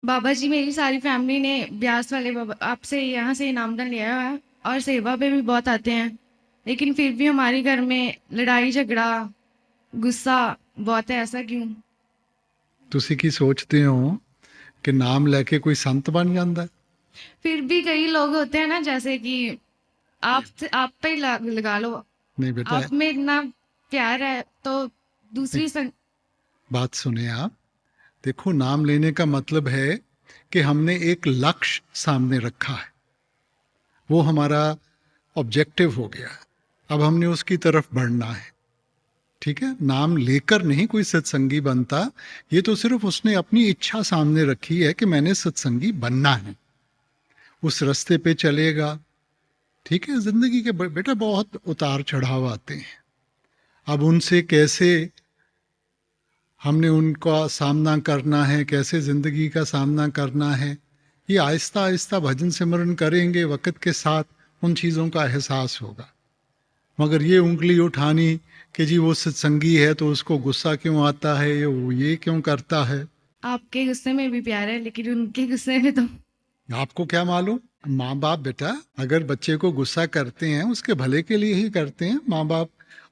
बाबा जी, मेरी सारी फैमिली ने ब्यास वाले बाबा आपसे यहाँ से नामदान लिया हुआ है और सेवा पे भी बहुत आते हैं। लेकिन फिर भी हमारे घर में लड़ाई झगड़ा गुस्सा बहुत है। ऐसा क्यों? ਤੁਸੀਂ ਕੀ ਸੋਚਦੇ ਹੋ ਕਿ ਨਾਮ ਲੈ ਕੇ ਕੋਈ ਸੰਤ ਬਣ ਜਾਂਦਾ ਹੈ? फिर भी कई लोग होते हैं ना, जैसे कि आप पे ही लगा लो। नहीं बेटा, आप में इतना प्यार है तो एक दूसरी बात सुने आप। देखो, नाम लेने का मतलब है कि हमने एक लक्ष्य सामने रखा है, वो हमारा ऑब्जेक्टिव हो गया है। अब हमने उसकी तरफ बढ़ना है। ठीक है, नाम लेकर नहीं कोई सत्संगी बनता। ये तो सिर्फ उसने अपनी इच्छा सामने रखी है कि मैंने सत्संगी बनना है, उस रास्ते पे चलेगा। ठीक है, जिंदगी के बेटा बहुत उतार चढ़ाव आते हैं। अब उनसे कैसे हमने उनका सामना करना है, कैसे जिंदगी का सामना करना है, ये आहिस्ता आहिस्ता भजन सिमरन करेंगे, वक्त के साथ उन चीज़ों का एहसास होगा। मगर ये उंगली उठानी कि जी वो सत्संगी है तो उसको गुस्सा क्यों आता है, ये वो ये क्यों करता है। आपके गुस्से में भी प्यार है, लेकिन उनके गुस्से में तो आपको क्या मालूम? माँ बाप बेटा अगर बच्चे को गुस्सा करते हैं उसके भले के लिए ही करते हैं। माँ बाप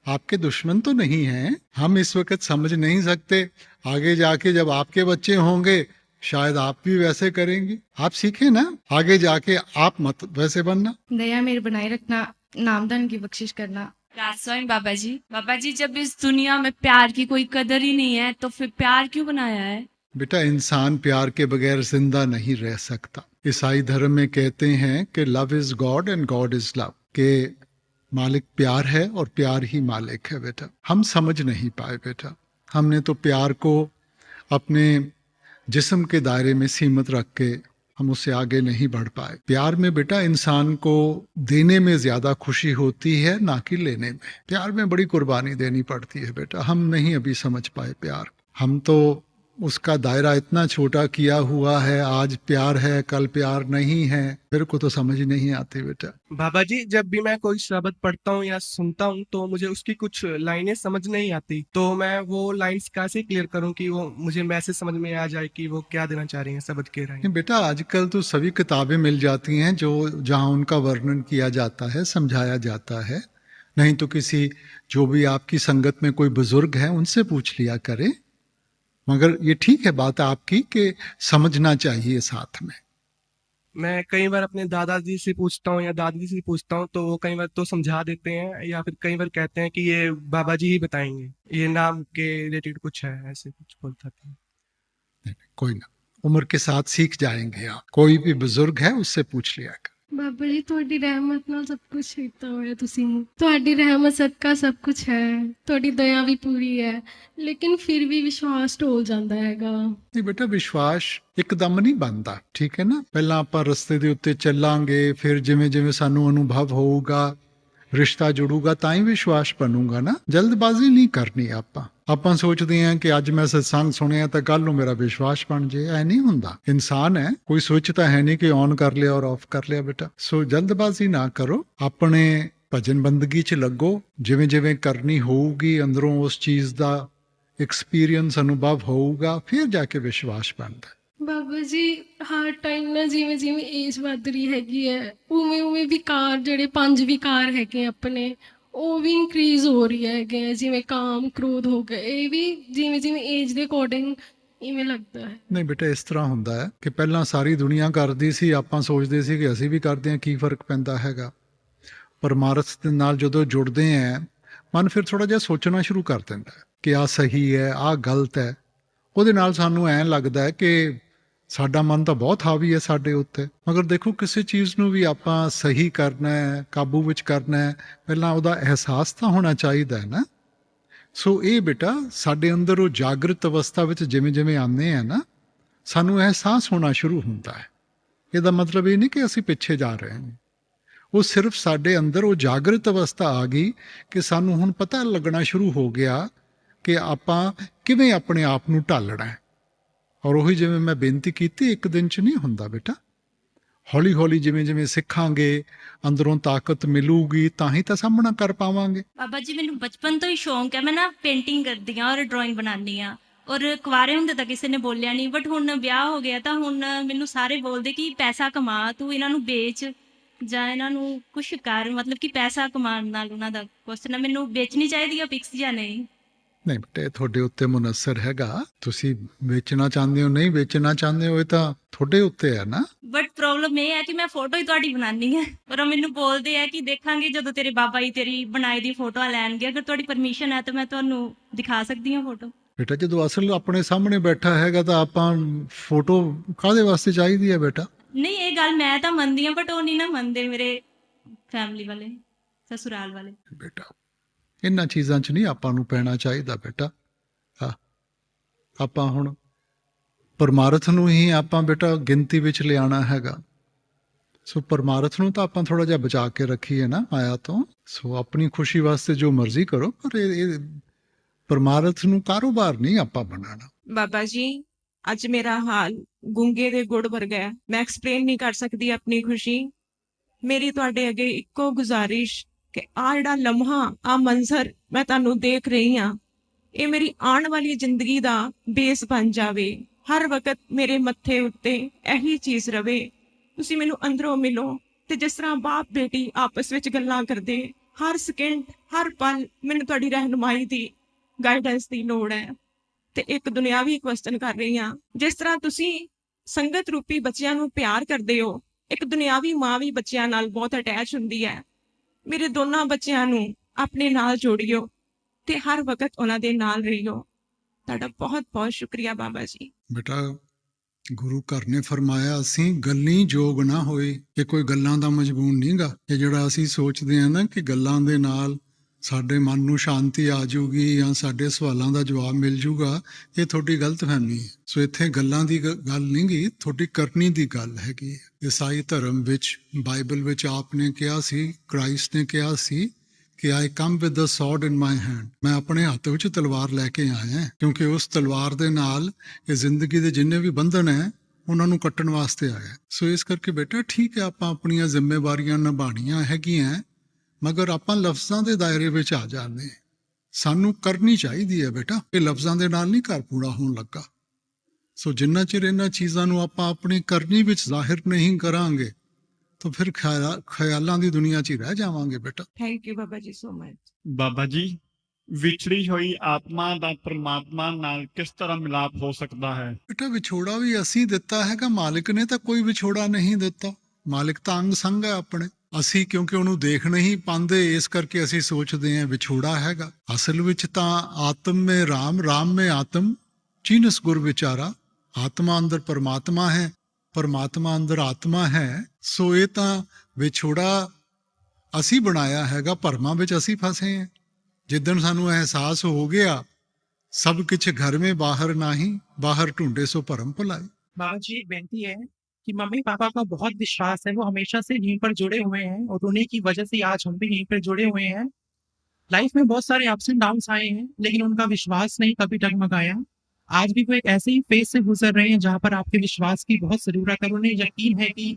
आपके दुश्मन तो नहीं हैं। हम इस वक्त समझ नहीं सकते, आगे जाके जब आपके बच्चे होंगे शायद आप भी वैसे करेंगे। आप सीखे ना, आगे जाके आप मत वैसे बनना। दया मेरे बनाए रखना, नामदान की बख्शिश करना। राजस्वामी बाबा जी जब इस दुनिया में प्यार की कोई कदर ही नहीं है तो फिर प्यार क्यों बनाया है? बेटा इंसान प्यार के बगैर जिंदा नहीं रह सकता। ईसाई धर्म में कहते हैं कि love is God and God is love, के मालिक प्यार है और प्यार ही मालिक है। बेटा हम समझ नहीं पाए बेटा, हमने तो प्यार को अपने जिस्म के दायरे में सीमित रख के हम उससे आगे नहीं बढ़ पाए। प्यार में बेटा इंसान को देने में ज्यादा खुशी होती है ना कि लेने में। प्यार में बड़ी कुर्बानी देनी पड़ती है बेटा, हम नहीं अभी समझ पाए प्यार। हम तो उसका दायरा इतना छोटा किया हुआ है, आज प्यार है कल प्यार नहीं है। मेरे को तो समझ ही नहीं आती बेटा। बाबा जी जब भी मैं कोई शब्द पढ़ता हूँ या सुनता हूँ तो मुझे उसकी कुछ लाइनें समझ नहीं आती, तो मैं वो लाइंस कैसे क्लियर करूँ कि वो मुझे मैसेज समझ में आ जाए कि वो क्या देना चाह रही हैं शब्द के रहे। नहीं बेटा, आजकल तो सभी किताबें मिल जाती हैं जो जहाँ उनका वर्णन किया जाता है, समझाया जाता है। नहीं तो किसी जो भी आपकी संगत में कोई बुजुर्ग है उनसे पूछ लिया करें। मगर ये ठीक है बात आपकी कि समझना चाहिए साथ में। मैं कई बार अपने दादाजी से पूछता हूँ या दादी से पूछता हूँ तो वो कई बार तो समझा देते हैं या फिर कई बार कहते हैं कि ये बाबा जी ही बताएंगे, ये नाम के रिलेटेड कुछ है, ऐसे कुछ बोलता था। कोई ना, उम्र के साथ सीख जाएंगे आप। कोई भी बुजुर्ग है उससे पूछ लिया कर। बाबा जी, ਤੁਹਾਡੀ ਰਹਿਮਤ ਨਾਲ ਸਭ ਕੁਝ ਕੀਤਾ ਹੋਇਆ ਤੁਸੀਂ। ਤੁਹਾਡੀ ਰਹਿਮਤ ਸਦਕਾ ਸਭ ਕੁਝ ਹੈ, ਤੁਹਾਡੀ ਦਇਆ ਵੀ ਪੂਰੀ ਹੈ, ਲੇਕਿਨ ਫਿਰ ਵੀ ਵਿਸ਼ਵਾਸ ਢੋਲ ਜਾਂਦਾ ਹੈਗਾ। ਨਹੀਂ ਬੇਟਾ, ਵਿਸ਼ਵਾਸ ਇੱਕਦਮ ਨਹੀਂ ਬਣਦਾ। ਠੀਕ ਹੈ ਨਾ, ਪਹਿਲਾਂ ਆਪਾਂ ਰਸਤੇ ਦੇ ਉੱਤੇ ਚੱਲਾਂਗੇ, ਫਿਰ ਜਿਵੇਂ ਜਿਵੇਂ ਸਾਨੂੰ ਅਨੁਭਵ ਹੋਊਗਾ, ਰਿਸ਼ਤਾ ਜੁੜੂਗਾ, ਤਾਂ ਹੀ ਵਿਸ਼ਵਾਸ ਬਣੂਗਾ ਨਾ। ਜਲਦਬਾਜ਼ੀ ਨਹੀਂ ਕਰਨੀ ਆਪਾਂ ਸੋਚਦੇ ਹਾਂ ਕਿ ਅੱਜ ਮੈਂ ਸਤਸੰਗ ਸੁਣਿਆ ਤਾਂ ਕੱਲ ਨੂੰ ਮੇਰਾ ਵਿਸ਼ਵਾਸ ਬਣ ਜੇ। ਐ ਨਹੀਂ ਹੁੰਦਾ। ਇਨਸਾਨ ਹੈ, ਕੋਈ ਸਵਿਚ ਤਾਂ ਹੈ ਨਹੀਂ ਕਿ ਔਨ ਕਰ ਲਿਆ ਔਰ ਆਫ ਕਰ ਲਿਆ ਬੇਟਾ। ਸੋ ਜਲਦਬਾਜ਼ੀ ਨਾ ਕਰੋ, ਆਪਣੇ ਭਜਨ ਬੰਦਗੀ 'ਚ ਲੱਗੋ। ਜਿਵੇਂ ਜਿਵੇਂ ਕਰਨੀ ਹੋਊਗੀ ਅੰਦਰੋਂ ਉਸ ਚੀਜ਼ ਦਾ ਐਕਸਪੀਰੀਅੰਸ ਅਨੁਭਵ ਹੋਊਗਾ, ਫਿਰ ਜਾ ਕੇ ਵਿਸ਼ਵਾਸ ਬਣਦਾ। ਬਾਬਾ ਜੀ, ਹਰ ਟਾਈਮ ਨਾ ਜਿਵੇਂ ਜਿਵੇਂ ਏਜ ਵੱਧ ਰਹੀ ਹੈਗੀ ਹੈ, ਉਵੇਂ ਉਵੇਂ ਵਿਕਾਰ, ਜਿਹੜੇ 5 ਵਿਕਾਰ ਹੈਗੇ ਆਪਣੇ, ਉਹ ਵੀ ਇਨਕਰੀਜ਼ ਹੋ ਰਹੀ ਹੈਗੇ ਆ। ਜਿਵੇਂ ਕਾਮ ਕ੍ਰੋਧ ਹੋ ਗਏ, ਇਹ ਵੀ ਜਿਵੇਂ ਜਿਵੇਂ ਏਜ ਦੇ ਅਕੋਰਡਿੰਗ ਇਵੇਂ ਲੱਗਦਾ ਹੈ। ਨਹੀਂ ਬੇਟਾ, ਇਸ ਤਰ੍ਹਾਂ ਹੁੰਦਾ ਹੈ ਕਿ ਪਹਿਲਾਂ ਸਾਰੀ ਦੁਨੀਆ ਕਰਦੀ ਸੀ, ਆਪਾਂ ਸੋਚਦੇ ਸੀ ਕਿ ਅਸੀਂ ਵੀ ਕਰਦੇ ਹਾਂ, ਕੀ ਫਰਕ ਪੈਂਦਾ ਹੈਗਾ। ਪਰਮਾਰਥ ਦੇ ਨਾਲ ਜਦੋਂ ਜੁੜਦੇ ਹਾਂ, ਮਨ ਫਿਰ ਥੋੜਾ ਜਿਹਾ ਸੋਚਣਾ ਸ਼ੁਰੂ ਕਰ ਦਿੰਦਾ ਹੈ ਕਿ ਆਹ ਸਹੀ ਹੈ, ਆਹ ਗਲਤ ਹੈ। ਉਹਦੇ ਨਾਲ ਸਾਨੂੰ ਐਂ ਲੱਗਦਾ ਹੈ ਕਿ ਸਾਡਾ ਮਨ ਤਾਂ ਬਹੁਤ ਹਾਵੀ ਹੈ ਸਾਡੇ ਉੱਤੇ। ਮਗਰ ਦੇਖੋ, ਕਿਸੇ ਚੀਜ਼ ਨੂੰ ਵੀ ਆਪਾਂ ਸਹੀ ਕਰਨਾ ਹੈ, ਕਾਬੂ ਵਿੱਚ ਕਰਨਾ ਹੈ, ਪਹਿਲਾਂ ਉਹਦਾ ਅਹਿਸਾਸ ਤਾਂ ਹੋਣਾ ਚਾਹੀਦਾ ਹੈ ਨਾ। ਸੋ ਇਹ ਬੇਟਾ ਸਾਡੇ ਅੰਦਰ ਉਹ ਜਾਗਰਤ ਅਵਸਥਾ ਵਿੱਚ ਜਿਵੇਂ ਜਿਵੇਂ ਆਉਂਦੇ ਆ ਨਾ, ਸਾਨੂੰ ਅਹਿਸਾਸ ਹੋਣਾ ਸ਼ੁਰੂ ਹੁੰਦਾ ਹੈ। ਇਹਦਾ ਮਤਲਬ ਇਹ ਨਹੀਂ ਕਿ ਅਸੀਂ ਪਿੱਛੇ ਜਾ ਰਹੇ ਹਾਂ। ਉਹ ਸਿਰਫ ਸਾਡੇ ਅੰਦਰ ਉਹ ਜਾਗਰਤ ਅਵਸਥਾ ਆ ਗਈ ਕਿ ਸਾਨੂੰ ਹੁਣ ਪਤਾ ਲੱਗਣਾ ਸ਼ੁਰੂ ਹੋ ਗਿਆ ਕਿ ਆਪਾਂ ਕਿਵੇਂ ਆਪਣੇ ਆਪ ਨੂੰ ਢਾਲਣਾ ਹੈ। ਔਰ ਉਹੀ ਜਿਵੇਂ ਮੈਂ ਬੇਨਤੀ ਕੀਤੀ, ਇੱਕ ਦਿਨ 'ਚ ਨਹੀਂ ਹੁੰਦਾ ਬੇਟਾ। ਹੌਲੀ ਹੌਲੀ ਜਿਵੇਂ ਜਿਵੇਂ ਸਿੱਖਾਂਗੇ, ਅੰਦਰੋਂ ਤਾਕਤ ਮਿਲੂਗੀ, ਤਾਂ ਹੀ ਤਾਂ ਸਾਹਮਣਾ ਕਰ ਪਾਵਾਂਗੇ। ਬਾਬਾ ਜੀ ਮੈਨੂੰ ਬਚਪਨ ਤੋਂ ਹੀ ਸ਼ੌਂਕ ਹੈ, ਮੈਂ ਨਾ ਪੇਂਟਿੰਗ ਕਰਦੀ ਹਾਂ ਔਰ ਡਰਾਇੰਗ ਬਣਾਉਂਦੀ ਹਾਂ। ਔਰ ਕੁਆਰੇ ਹੁੰਦੇ ਤਾਂ ਕਿਸੇ ਨੇ ਬੋਲਿਆ ਨਹੀਂ, ਬਟ ਹੁਣ ਵਿਆਹ ਹੋ ਗਿਆ ਤਾਂ ਹੁਣ ਮੈਨੂੰ ਸਾਰੇ ਬੋਲਦੇ ਕਿ ਪੈਸਾ ਕਮਾ, ਤੂੰ ਇਹਨਾਂ ਨੂੰ ਵੇਚ ਜਾਂ ਇਹਨਾਂ ਨੂੰ ਕੁਛ ਕਰ, ਮਤਲਬ ਕਿ ਪੈਸਾ ਕਮਾਉਣ ਨਾਲ ਉਹਨਾਂ ਦਾ ਕੁਐਸਚਨ ਹੈ ਮੈਨੂੰ ਵੇਚਣੀ ਚਾਹੀਦੀ ਆ ਪਿਕਸ ਜਾਂ ਨਹੀਂ। ਨਹੀਂ ਬੇਟਾ, ਇਹ ਤੁਹਾਡੇ ਉੱਤੇ ਮੁਨੱਸਰ ਹੈਗਾ। ਤੁਸੀਂ ਵੇਚਣਾ ਚਾਹੁੰਦੇ ਹੋ ਨਹੀਂ ਵੇਚਣਾ ਚਾਹੁੰਦੇ ਹੋ, ਇਹ ਤਾਂ ਤੁਹਾਡੇ ਉੱਤੇ ਹੈ ਨਾ। ਬਟ ਪ੍ਰੋਬਲਮ ਇਹ ਹੈ ਕਿ ਮੈਂ ਫੋਟੋ ਹੀ ਤੁਹਾਡੀ ਬਣਾਉਣੀ ਹੈ, ਪਰ ਉਹ ਮੈਨੂੰ ਬੋਲਦੇ ਆ ਕਿ ਦੇਖਾਂਗੇ ਜਦੋਂ ਤੇਰੇ ਬਾਬਾ ਜੀ ਤੇਰੀ ਬਣਾਈ ਦੀ ਫੋਟੋਆਂ ਲੈਣਗੇ, ਅਗਰ ਤੁਹਾਡੀ ਪਰਮਿਸ਼ਨ ਹੈ ਤਾਂ ਮੈਂ ਤੁਹਾਨੂੰ ਦਿਖਾ ਸਕਦੀ ਹਾਂ ਫੋਟੋ। ਬੇਟਾ ਜਦੋਂ ਅਸਲ ਆਪਣੇ ਸਾਹਮਣੇ ਬੈਠਾ ਹੈਗਾ ਤਾਂ ਆਪਾਂ ਫੋਟੋ ਕਾਹਦੇ ਵਾਸਤੇ ਚਾਹੀਦੀ ਹੈ ਬੇਟਾ? ਨਹੀਂ ਇਹ ਗੱਲ ਮੈਂ ਤਾਂ ਮੰਨਦੀ ਹਾਂ, ਬਟ ਉਹ ਨਹੀਂ ਨਾ ਮੰਨਦੇ ਮੇਰੇ ਫੈਮਿਲੀ ਵਾਲੇ, ਸਸੁਰਾਲ ਵਾਲੇ। ਬੇਟਾ ਇਹਨਾਂ ਚੀਜ਼ਾਂ 'ਚ ਨਹੀਂ ਆਪਾਂ ਨੂੰ ਪੈਣਾ ਚਾਹੀਦਾ ਬੇਟਾ। ਹਾਂ, ਆਪਾਂ ਹੁਣ ਪਰਮਾਰਥ ਨੂੰ ਹੀ ਆਪਾਂ ਬੇਟਾ ਗਿਣਤੀ ਵਿੱਚ ਲਿਆਉਣਾ ਹੈਗਾ। ਸੋ ਪਰਮਾਰਥ ਨੂੰ ਤਾਂ ਆਪਾਂ ਥੋੜਾ ਜਿਹਾ ਬਚਾ ਕੇ ਰੱਖੀਏ ਨਾ ਮਾਇਆ ਤੋਂ। ਸੋ ਆਪਣੀ ਖੁਸ਼ੀ ਵਾਸਤੇ ਜੋ ਮਰਜ਼ੀ ਕਰੋ, ਪਰ ਇਹ ਪਰਮਾਰਥ ਨੂੰ ਕਾਰੋਬਾਰ ਨਹੀਂ ਆਪਾਂ ਬਣਾਉਣਾ। ਬਾਬਾ ਜੀ ਅੱਜ ਮੇਰਾ ਹਾਲ ਗੁੰਗੇ ਦੇ ਗੁੜ ਵਰਗਾ ਹੈ, ਮੈਂ ਐਕਸਪਲੇਨ ਨਹੀਂ ਕਰ ਸਕਦੀ ਆਪਣੀ ਖੁਸ਼ੀ। ਮੇਰੀ ਤੁਹਾਡੇ ਅੱਗੇ ਇੱਕੋ ਗੁਜ਼ਾਰਿਸ਼ ਕਿ ਆ ਜਿਹੜਾ ਲਮਹਾ, ਆ ਮੰਜ਼ਰ ਮੈਂ ਤੁਹਾਨੂੰ ਦੇਖ ਰਹੀ ਹਾਂ, ਇਹ ਮੇਰੀ ਆਉਣ ਵਾਲੀ ਜ਼ਿੰਦਗੀ ਦਾ ਬੇਸ ਬਣ ਜਾਵੇ। ਹਰ ਵਕਤ ਮੇਰੇ ਮੱਥੇ ਉੱਤੇ ਇਹੀ ਚੀਜ਼ ਰਵੇ, ਤੁਸੀਂ ਮੈਨੂੰ ਅੰਦਰੋਂ ਮਿਲੋ ਤੇ ਜਿਸ ਤਰ੍ਹਾਂ ਬਾਪ ਬੇਟੀ ਆਪਸ ਵਿੱਚ ਗੱਲਾਂ ਕਰਦੇ, ਹਰ ਸਕਿੰਟ ਹਰ ਪਲ ਮੈਨੂੰ ਤੁਹਾਡੀ ਰਹਿਨੁਮਾਈ ਦੀ, ਗਾਈਡੈਂਸ ਦੀ ਲੋੜ ਹੈ। ਤੇ ਇੱਕ ਦੁਨਿਆਵੀ ਕੁਐਸਚਨ ਕਰ ਰਹੀ ਹਾਂ, ਜਿਸ ਤਰ੍ਹਾਂ ਤੁਸੀਂ ਸੰਗਤ ਰੂਪੀ ਬੱਚਿਆਂ ਨੂੰ ਪਿਆਰ ਕਰਦੇ ਹੋ, ਇੱਕ ਦੁਨਿਆਵੀ ਮਾਂ ਵੀ ਬੱਚਿਆਂ ਨਾਲ ਬਹੁਤ ਅਟੈਚ ਹੁੰਦੀ ਹੈ। ਮੇਰੇ ਦੋਨਾਂ ਬੱਚਿਆਂ ਨੂੰ ਆਪਣੇ ਨਾਲ ਜੋੜਿਓ ਤੇ ਹਰ ਵਕਤ ਉਹਨਾਂ ਦੇ ਨਾਲ ਰਹੀਓ। ਤੁਹਾਡਾ ਬਹੁਤ ਬਹੁਤ ਸ਼ੁਕਰੀਆ ਬਾਬਾ ਜੀ। ਬੇਟਾ ਗੁਰੂ ਘਰ ਨੇ ਫਰਮਾਇਆ ਅਸੀਂ ਗੱਲੀ ਜੋਗ ਨਾ ਹੋਏ। ਇਹ ਕੋਈ ਗੱਲਾਂ ਦਾ ਮਜਬੂਨ ਨਹੀਂਗਾ। ਇਹ ਜਿਹੜਾ ਅਸੀਂ ਸੋਚਦੇ ਹਾਂ ਨਾ ਕਿ ਗੱਲਾਂ ਦੇ ਨਾਲ ਸਾਡੇ ਮਨ ਨੂੰ ਸ਼ਾਂਤੀ ਆ ਜਾਊਗੀ ਜਾਂ ਸਾਡੇ ਸਵਾਲਾਂ ਦਾ ਜਵਾਬ ਮਿਲ ਜੂਗਾ, ਇਹ ਤੁਹਾਡੀ ਗਲਤਫਹਿਮੀ ਹੈ। ਸੋ ਇੱਥੇ ਗੱਲਾਂ ਦੀ ਗੱਲ ਨਹੀਂ ਗੀ, ਤੁਹਾਡੀ ਕਰਨੀ ਦੀ ਗੱਲ ਹੈਗੀ। ਈਸਾਈ ਧਰਮ ਵਿੱਚ ਬਾਈਬਲ ਵਿੱਚ ਆਪ ਨੇ ਕਿਹਾ ਸੀ, ਕ੍ਰਾਈਸਟ ਨੇ ਕਿਹਾ ਸੀ ਕਿ ਆਈ ਕਮ with the ਸੌਰਡ in my hand. ਮੈਂ ਆਪਣੇ ਹੱਥ ਵਿੱਚ ਤਲਵਾਰ ਲੈ ਕੇ ਆਇਆ, ਕਿਉਂਕਿ ਉਸ ਤਲਵਾਰ ਦੇ ਨਾਲ ਇਹ ਜ਼ਿੰਦਗੀ ਦੇ ਜਿੰਨੇ ਵੀ ਬੰਧਨ ਹੈ ਉਹਨਾਂ ਨੂੰ ਕੱਟਣ ਵਾਸਤੇ ਆਇਆ। ਸੋ ਇਸ ਕਰਕੇ ਬੇਟਾ ਠੀਕ ਹੈ, ਆਪਾਂ ਆਪਣੀਆਂ ਜ਼ਿੰਮੇਵਾਰੀਆਂ ਨਿਭਾਉਣੀਆਂ ਹੈਗੀਆਂ, ਮਗਰ ਆਪਾਂ ਲਫ਼ਜ਼ਾਂ ਦੇ ਦਾਇਰੇ ਵਿੱਚ ਆ ਜਾਂਦੇ। ਸਾਨੂੰ ਕਰਨੀ ਚਾਹੀਦੀ ਹੈ ਬੇਟਾ, ਇਹ ਲਫ਼ਜ਼ਾਂ ਦੇ ਨਾਲ ਨਹੀਂ ਘਰ ਪੂਰਾ ਹੋਣ ਲੱਗਾ। ਸੋ ਜਿੰਨਾ ਚਿਰ ਇਹਨਾਂ ਚੀਜ਼ਾਂ ਨੂੰ ਆਪਾਂ ਆਪਣੀ ਕਰਨੀ ਵਿੱਚ ਜ਼ਾਹਿਰ ਨਹੀਂ ਕਰਾਂਗੇ ਤਾਂ ਫਿਰ ਖਿਆਲਾਂ ਦੀ ਦੁਨੀਆ 'ਚ ਹੀ ਰਹਿ ਜਾਵਾਂਗੇ ਬੇਟਾ। Thank you Baba ji so much. Baba ji ਵਿਛੜੀ ਹੋਈ ਆਤਮਾ ਦਾ ਪ੍ਰਮਾਤਮਾ ਨਾਲ ਕਿਸ ਤਰ੍ਹਾਂ ਮਿਲਾਪ ਹੋ ਸਕਦਾ ਹੈ? ਬੇਟਾ ਵਿਛੋੜਾ ਵੀ ਅਸੀਂ ਦਿੱਤਾ ਹੈਗਾ, ਮਾਲਿਕ ਨੇ ਤਾਂ ਕੋਈ ਵਿਛੋੜਾ ਨਹੀਂ ਦਿੱਤਾ। ਮਾਲਿਕ ਤਾਂ ਅੰਗ ਸੰਗ ਹੈ ਆਪਣੇ। ਅਸੀਂ ਕਿਉਂਕਿ ਉਹਨੂੰ ਦੇਖ ਨਹੀਂ ਪਾਉਂਦੇ, ਇਸ ਕਰਕੇ ਅਸੀਂ ਸੋਚਦੇ ਹਾਂ ਵਿਛੋੜਾ ਹੈਗਾ। ਅਸਲ ਵਿੱਚ ਤਾਂ ਆਤਮ ਮੇ ਰਾਮ, ਰਾਮ ਮੇ ਆਤਮ, ਚੀਨਸ ਗੁਰ ਵਿਚਾਰਾ। ਆਤਮਾ ਅੰਦਰ ਪਰਮਾਤਮਾ ਹੈ, ਪਰਮਾਤਮਾ ਅੰਦਰ ਆਤਮਾ ਹੈ। ਸੋ ਇਹ ਤਾਂ ਵਿਛੋੜਾ ਅਸੀਂ ਬਣਾਇਆ ਹੈਗਾ, ਭਰਮਾਂ ਵਿੱਚ ਅਸੀਂ ਫਸੇ ਹਾਂ। ਜਿੱਦਣ ਸਾਨੂੰ ਅਹਿਸਾਸ ਹੋ ਗਿਆ सब कुछ घर में बाहर नाही, बाहर ढूंढे सो भरम भुलाए। बाबा जी एक बेनती है कि मम्मी पापा का बहुत विश्वास है, वो हमेशा से यहीं पर जुड़े हुए हैं और उन्हीं की वजह से आज हम भी यहीं पर जुड़े हुए हैं। लाइफ में बहुत सारे अप्स एंड डाउन्स आए हैं, लेकिन उनका विश्वास नहीं कभी डगमगाया। आज भी वो एक ऐसे ही फेज से गुजर रहे हैं जहां पर आपके विश्वास की बहुत जरूरत है। उन्हें यकीन है कि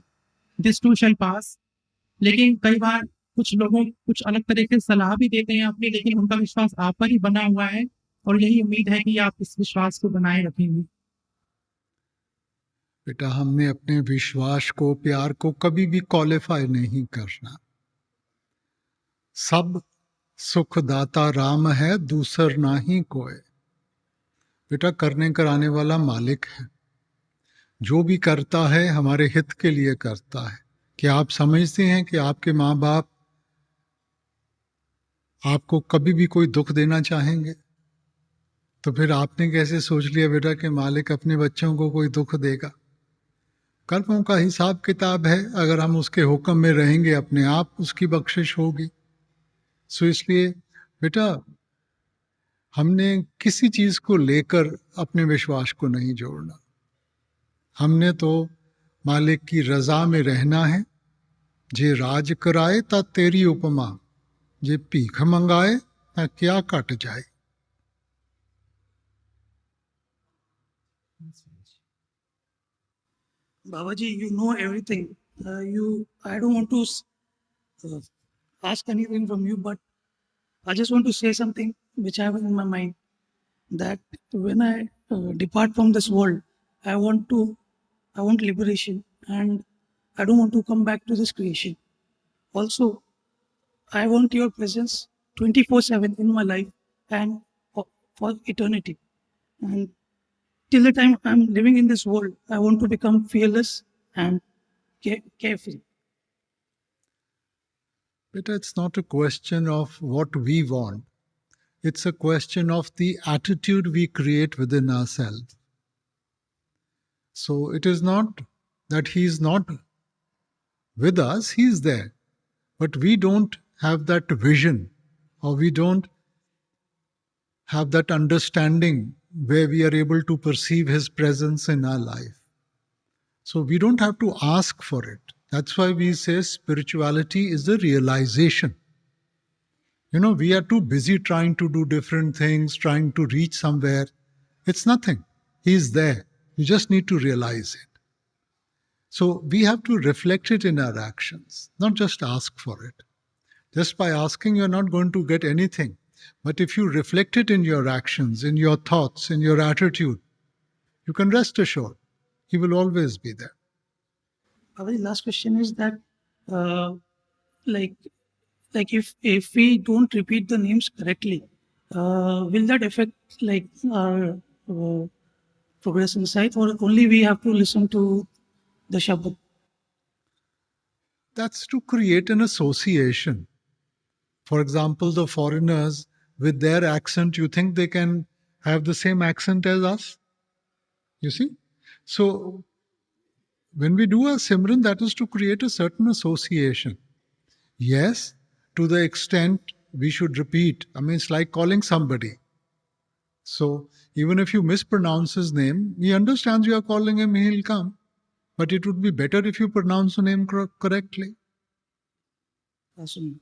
दिस टू शैल पास। लेकिन कई बार कुछ लोगों कुछ अलग तरह से सलाह भी देते हैं अपनी, लेकिन उनका विश्वास आप पर ही बना हुआ है और यही उम्मीद है कि आप इस विश्वास को बनाए रखेंगे। बेटा हमने अपने विश्वास को, प्यार को कभी भी क्वालिफाई नहीं करना। सब सुखदाता राम है, दूसर ना ही कोई। बेटा करने कराने वाला मालिक है, जो भी करता है हमारे हित के लिए करता है। क्या आप समझते हैं कि आपके माँ बाप आपको कभी भी कोई दुख देना चाहेंगे? तो फिर आपने कैसे सोच लिया बेटा कि मालिक अपने बच्चों को कोई दुख देगा? कर्मों का हिसाब किताब है, अगर हम उसके हुक्म में रहेंगे अपने आप उसकी बख्शिश होगी। सो इसलिए बेटा हमने किसी चीज को लेकर अपने विश्वास को नहीं जोड़ना। हमने तो मालिक की रजा में रहना है। जे राज कराए ता तेरी उपमा, जे भीख मंगाए ता क्या कट जाए। Baba ji, you know everything. I don't want to ask anything from you, but I just want to say something which I have in my mind. That when I depart from this world. I want liberation, and I don't want to come back to this creation. Also, I want your presence 24/7 in my life and for eternity. And till the time I'm living in this world, I want to become fearless and carefree. But it's not a question of what we want. It's a question of the attitude we create within ourselves. So it is not that he is not with us, he is there. But we don't have that vision, or we don't have that understanding where we are able to perceive his presence in our life. So we don't have to ask for it. That's why we say spirituality is the realization. We are too busy trying to do different things, trying to reach somewhere. It's nothing. He is there. You just need to realize it. So we have to reflect it in our actions, not just ask for it. Just by asking, you're not going to get anything. But if you reflect it in your actions, in your thoughts, in your attitude, you can rest assured he will always be there. The last question is that, if we don't repeat the names correctly, will that affect our progress inside, or only we have to listen to the Shabad? That's to create an association. For example, the foreigners with their accent, you think they can have the same accent as us? You see? So when we do a Simran, that is to create a certain association. Yes, to the extent we should repeat. It's like calling somebody. So even if you mispronounce his name, he understands you are calling him, he'll come. But it would be better if you pronounce the name correctly. Awesome.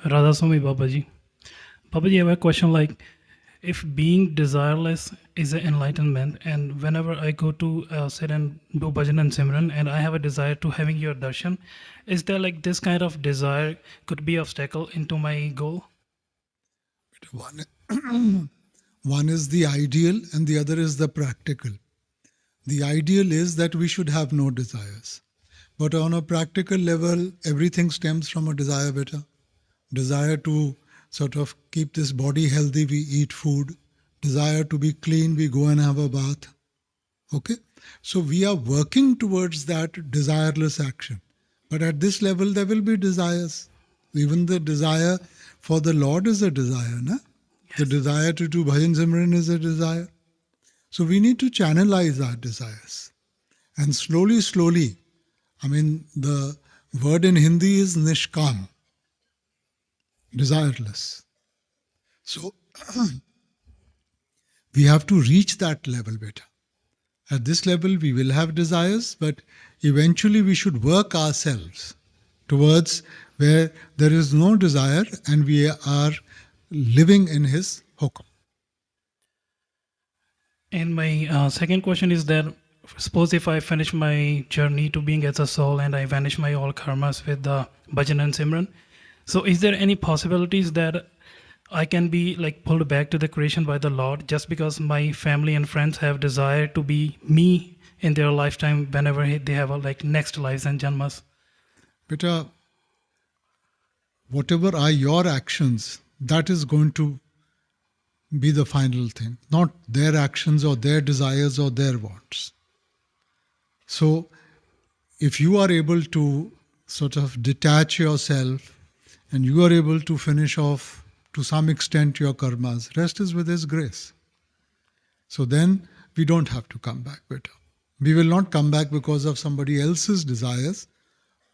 Radha Swami Babaji. Babaji, I have a question like, if being desireless is an enlightenment, and whenever I go to sit and do bhajan and simran, and I have a desire to having your darshan, is there like this kind of desire could be obstacle into my goal? One is the ideal and the other is the practical. The ideal is that we should have no desires. But on a practical level, everything stems from a desire, beta. Desire to sort of keep this body healthy, we eat food. Desire to be clean, we go and have a bath. Okay? So we are working towards that desireless action. But at this level, there will be desires. Even the desire for the Lord is a desire, na? Yes. The desire to do bhajan simran is a desire. So we need to channelize our desires. And slowly, the word in Hindi is nishkam, desireless. So we have to reach that level, beta. At this level, we will have desires, but eventually we should work ourselves towards where there is no desire and we are living in his hukam. And my second question is that, suppose if I finish my journey to being as a soul and I vanish my all karmas with the bhajan and simran, so is there any possibilities that I can be like pulled back to the creation by the Lord just because my family and friends have desire to be me in their lifetime whenever they have like next lives and janmas? Beta, whatever are your actions, that is going to be the final thing, not their actions or their desires or their wants. So if you are able to sort of detach yourself and you are able to finish off to some extent your karmas, rest is with his grace. So then we don't have to come back, beta. We will not come back because of somebody else's desires,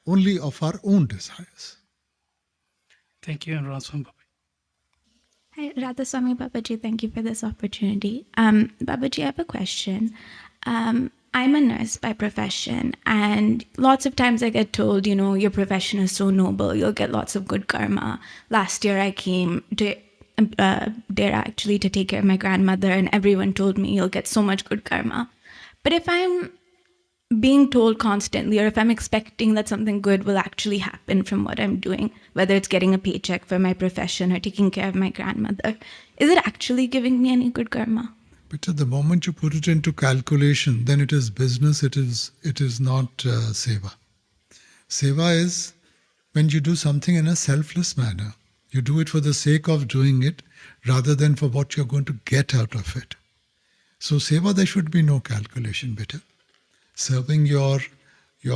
only of our own desires. Thank you, and Radha Baba. Hi, Radha Swami Babaji, thank you for this opportunity. Babaji, I have a question. I'm a nurse by profession, and lots of times I get told, your profession is so noble, you'll get lots of good karma. Last year I came to Dera actually to take care of my grandmother, and everyone told me you'll get so much good karma. But if I'm being told constantly, or if I'm expecting that something good will actually happen from what I'm doing, whether it's getting a paycheck for my profession or taking care of my grandmother, is it actually giving me any good karma? But the moment you put it into calculation, then it is business. It is not seva. Seva is when you do something in a selfless manner. You do it for the sake of doing it, rather than for what you're going to get out of it. So seva, there should be no calculation, beta. Serving your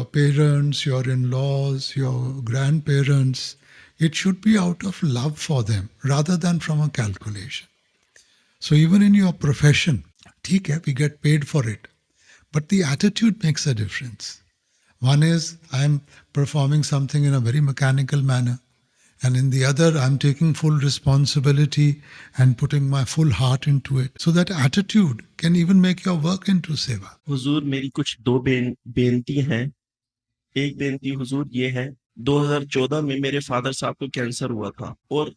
parents, your in-laws, your grandparents, it should be out of love for them, rather than from a calculation. So even in your profession, ठीक है, we get paid for it. But the attitude makes a difference. One is, I am performing something in a very mechanical manner. And in the other, I'm taking full responsibility and putting my full heart into it. So that attitude can even make your work into seva. हुजूर, मेरी कुछ दो बेनती हैं। एक बेनती हुजूर ये है, 2014 में मेरे फादर साहब को कैंसर हुआ था, और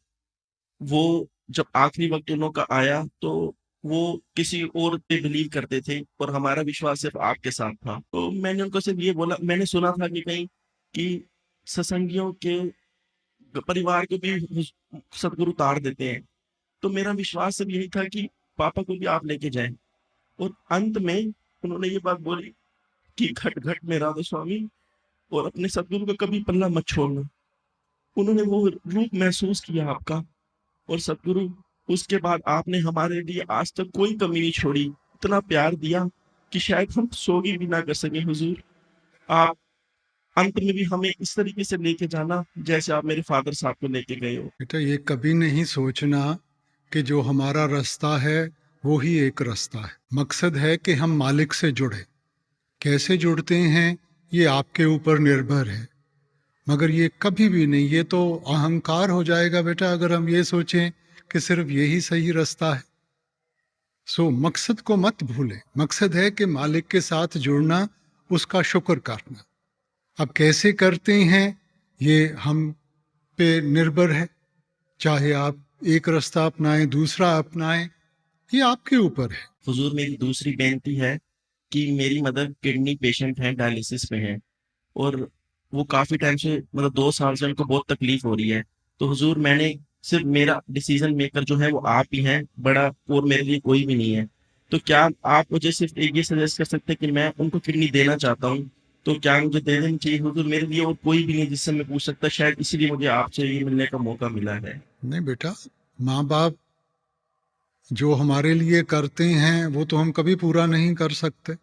वो जब आखिरी वक्त उन लोगों का आया तो वो किसी और पे बिलीव करते थे और हमारा विश्वास सिर्फ आपके साथ था। तो मैंने उनको सिर्फ ये बोला, मैंने सुना था कि कहीं कि सत्संगियों के परिवार को भी सदगुरु तार देते हैं। तो मेरा विश्वास सिर्फ यही था कि पापा को भी आप लेके जाएं। और अंत में उन्होंने ये बात बोली कि घट घट में राधा स्वामी, और अपने सदगुरु का कभी पल्ला मत छोड़ना। उन्होंने वो रूप महसूस किया आपका, और सदगुरु उसके बाद आपने हमारे लिए आज तक कोई कमी नहीं छोड़ी, इतना प्यार दिया कि शायद हम सोगी भी ना कर सके। हुजूर, आप अंत में भी हमें इस तरीके से लेके जाना जैसे आप मेरे फादर साहब को लेके गए हो। बेटा, ये कभी नहीं सोचना कि जो हमारा रास्ता है वो ही एक रास्ता है। मकसद है कि हम मालिक से जुड़े। कैसे जुड़ते हैं ये आपके ऊपर निर्भर है, मगर ये कभी भी नहीं, ये तो अहंकार हो जाएगा बेटा अगर हम ये सोचें कि सिर्फ यही सही रास्ता है। सो मकसद को मत भूलें। मकसद है कि मालिक के साथ जुड़ना, उसका शुक्र करना। अब कैसे करते हैं ये हम पे निर्भर है। चाहे आप एक रास्ता अपनाएं, दूसरा अपनाएं, ये आपके ऊपर है। हुजूर, मेरी दूसरी बेनती है कि मेरी मदर किडनी पेशेंट हैं, डायलिसिस पे हैं, और वो काफ़ी टाइम से, मतलब 2 साल से उनको बहुत तकलीफ हो रही है। तो हुजूर, मैंने सिर्फ, मेरा डिसीजन मेकर जो है वो आप ही हैं, बड़ा, और मेरे लिए कोई भी नहीं है। तो क्या आप मुझे सिर्फ एक ये सजेस्ट कर सकते हैं कि मैं उनको किडनी देना चाहता हूँ, तो क्या मुझे दे देनी चाहिए हुजूर? मेरे लिए और कोई भी नहीं जिससे मैं पूछ सकता, शायद इसीलिए मुझे आपसे ये मिलने का मौका मिला है। नहीं बेटा, माँ बाप जो हमारे लिए करते हैं वो तो हम कभी पूरा नहीं कर सकते।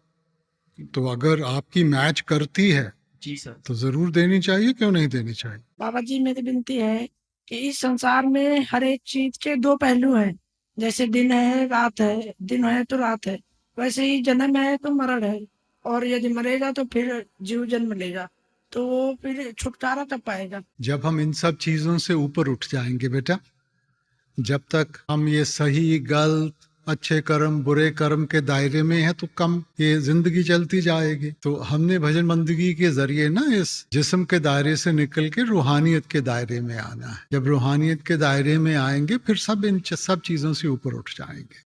तो अगर आपकी मैच करती है जी सर, तो जरूर देनी चाहिए, क्यों नहीं देनी चाहिए। बाबा जी, मेरी विनती है कि इस संसार में हर एक चीज के 2 पहलू हैं। जैसे दिन है रात है, दिन है तो रात है, वैसे ही जन्म है तो मरण है, और यदि मरेगा तो फिर जीव जन्म लेगा, तो वो फिर छुटकारा तब पाएगा जब हम इन सब चीजों से ऊपर उठ जाएंगे बेटा। जब तक हम ये सही गलत, अच्छे कर्म बुरे कर्म के दायरे में है तो कम ये जिंदगी चलती जाएगी। तो हमने भजन बंदगी के जरिए ना इस जिस्म के दायरे से निकल के रूहानियत के दायरे में आना है। जब रूहानियत के दायरे में आएंगे फिर सब इन सब चीजों से ऊपर उठ जाएंगे।